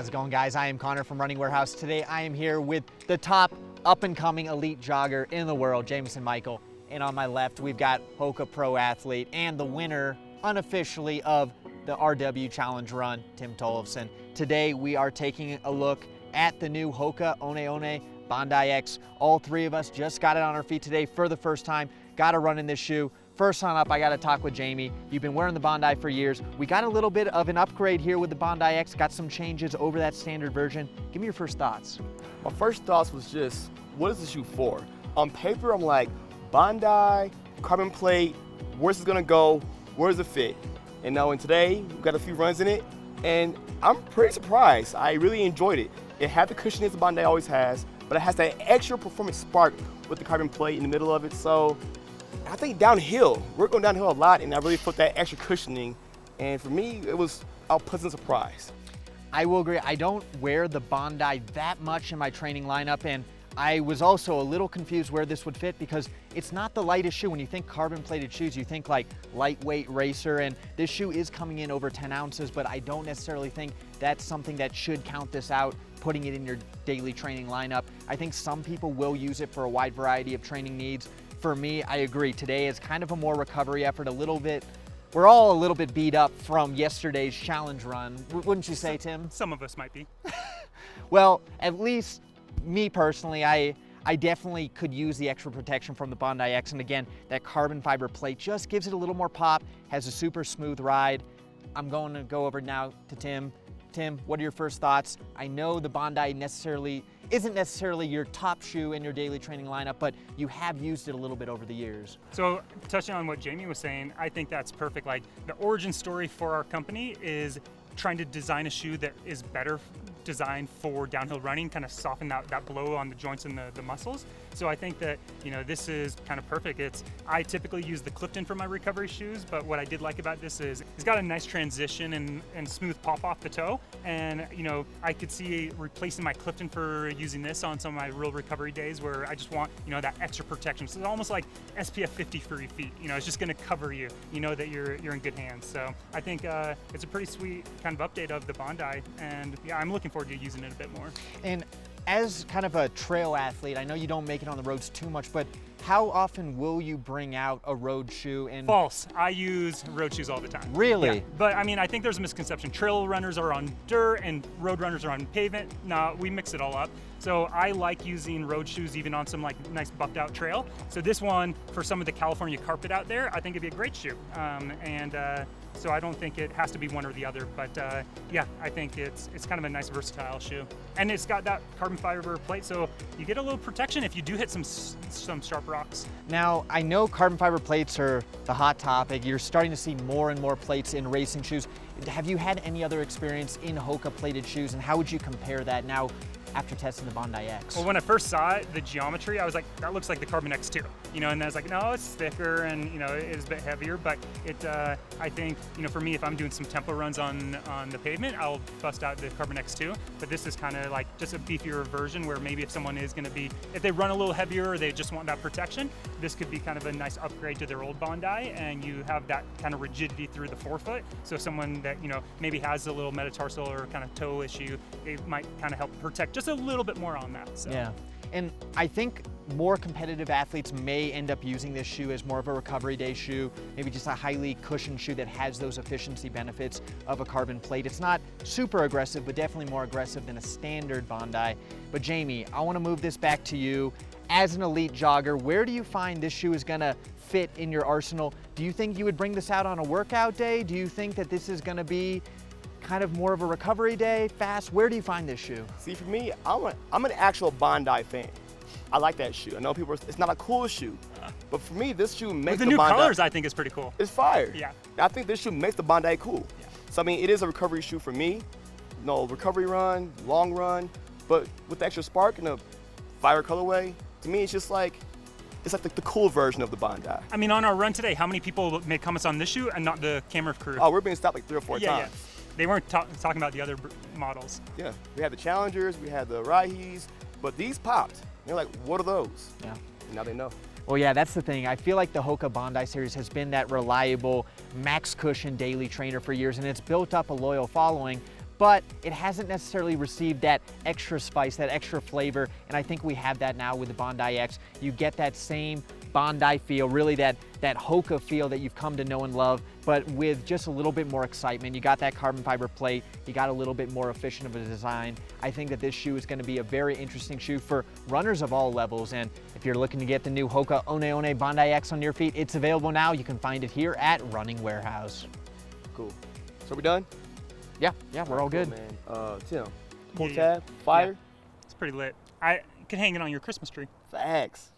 How's it going, guys? I am Connor from Running Warehouse. Today I am here with the top up-and-coming elite jogger in the world, Jamison Michael. And on my left, we've got HOKA Pro athlete and the winner, unofficially, of the RW Challenge Run, Tim Tollefson. Today we are taking a look at the new HOKA Bondi X. All three of us just got it on our feet today for the first time. Got to run in this shoe. First on up, I got to talk with Jamie. You've been wearing the Bondi for years. We got a little bit of an upgrade here with the Bondi X, got some changes over that standard version. Give me your first thoughts. My first thoughts was just, what is the shoe for? On paper, I'm like, Bondi, carbon plate, where's it gonna go? Where does it fit? And now today, we've got a few runs in it, and I'm pretty surprised. I really enjoyed it. It had the cushioning the Bondi always has, but it has that extra performance spark with the carbon plate in the middle of it. So I think downhill, we're going downhill a lot, and I really felt that extra cushioning. And for me, it was a pleasant surprise. I will agree. I don't wear the Bondi that much in my training lineup, and I was also a little confused where this would fit because it's not the lightest shoe. When you think carbon plated shoes, you think like lightweight racer, and this shoe is coming in over 10 ounces, but I don't necessarily think that's something that should count this out, putting it in your daily training lineup. I think some people will use it for a wide variety of training needs. For me, I agree. Today is kind of a more recovery effort, a little bit. We're all a little bit beat up from yesterday's challenge run, wouldn't you say, Tim? Some of us might be. Well, at least me personally, I definitely could use the extra protection from the Bondi X. And again, that carbon fiber plate just gives it a little more pop, has a super smooth ride. I'm going to go over now to Tim. Tim, what are your first thoughts? I know the Bondi isn't necessarily your top shoe in your daily training lineup, but you have used it a little bit over the years. So touching on what Jamie was saying, I think that's perfect. Like, the origin story for our company is trying to design a shoe that is better designed for downhill running, kind of soften that blow on the joints and the muscles. So I think that, you know, this is kind of perfect. I typically use the Clifton for my recovery shoes, but what I did like about this is it's got a nice transition and smooth pop off the toe. And, you know, I could see replacing my Clifton for using this on some of my real recovery days where I just want, you know, that extra protection. So it's almost like SPF 50 for your feet. You know, it's just going to cover you. You know that you're in good hands. So I think it's a pretty sweet kind of update of the Bondi, and yeah, I'm looking forward to using it a bit more. And as kind of a trail athlete, I know you don't make it on the roads too much, but how often will you bring out a road shoe? And false. I use road shoes all the time. Really? Yeah. But I mean, I think there's a misconception. Trail runners are on dirt and road runners are on pavement. No, we mix it all up. So I like using road shoes even on some like nice buffed out trail. So this one, for some of the California carpet out there, I think it'd be a great shoe. So I don't think it has to be one or the other, but yeah, I think it's kind of a nice versatile shoe. And it's got that carbon fiber plate, so you get a little protection if you do hit some sharp rocks. Now, I know carbon fiber plates are the hot topic. You're starting to see more and more plates in racing shoes. Have you had any other experience in HOKA plated shoes, and how would you compare that now after testing the Bondi X? Well, when I first saw it, the geometry, I was like, that looks like the Carbon X2, you know, and I was like, no, it's thicker and, you know, it is a bit heavier, but I think, you know, for me, if I'm doing some tempo runs on the pavement, I'll bust out the Carbon X2, but this is kind of like just a beefier version where maybe if someone is going to be, if they run a little heavier or they just want that protection, this could be kind of a nice upgrade to their old Bondi, and you have that kind of rigidity through the forefoot, so someone that, you know, maybe has a little metatarsal or kind of toe issue, it might kind of help protect just a little bit more on that. So. Yeah, and I think more competitive athletes may end up using this shoe as more of a recovery day shoe, maybe just a highly cushioned shoe that has those efficiency benefits of a carbon plate. It's not super aggressive, but definitely more aggressive than a standard Bondi. But Jamie, I want to move this back to you. As an elite jogger, where do you find this shoe is going to fit in your arsenal? Do you think you would bring this out on a workout day? Do you think that this is going to be kind of more of a recovery day, fast? Where do you find this shoe? See, for me, I'm an actual Bondi fan. I like that shoe. I know people, it's not a cool shoe, but for me, this shoe makes the new Bondi, colors, I think, is pretty cool. It's fire. Yeah. I think this shoe makes the Bondi cool. Yeah. So I mean, it is a recovery shoe for me. No recovery run, long run, but with the extra spark and the fire colorway, to me, it's just like, it's like the cool version of the Bondi. I mean, on our run today, how many people made comments on this shoe and not the camera crew? Oh, we're being stopped like 3 or 4 times. Yeah. They weren't talking about the other models. Yeah, we had the Challengers, we had the Raihis, but these popped. They're like, what are those? Yeah. And now they know. Well, yeah, that's the thing. I feel like the HOKA Bondi series has been that reliable max cushion daily trainer for years, and it's built up a loyal following. but it hasn't necessarily received that extra spice, that extra flavor, and I think we have that now with the Bondi X. You get that same Bondi feel, really that HOKA feel that you've come to know and love, but with just a little bit more excitement. You got that carbon fiber plate, you got a little bit more efficient of a design. I think that this shoe is going to be a very interesting shoe for runners of all levels, and if you're looking to get the new HOKA One Bondi X on your feet, it's available now. You can find it here at Running Warehouse. Cool. So we done? Yeah, we're all good. Man. Tim, pull Yeah. tab, fire. It's pretty lit. I could hang it on your Christmas tree. Facts.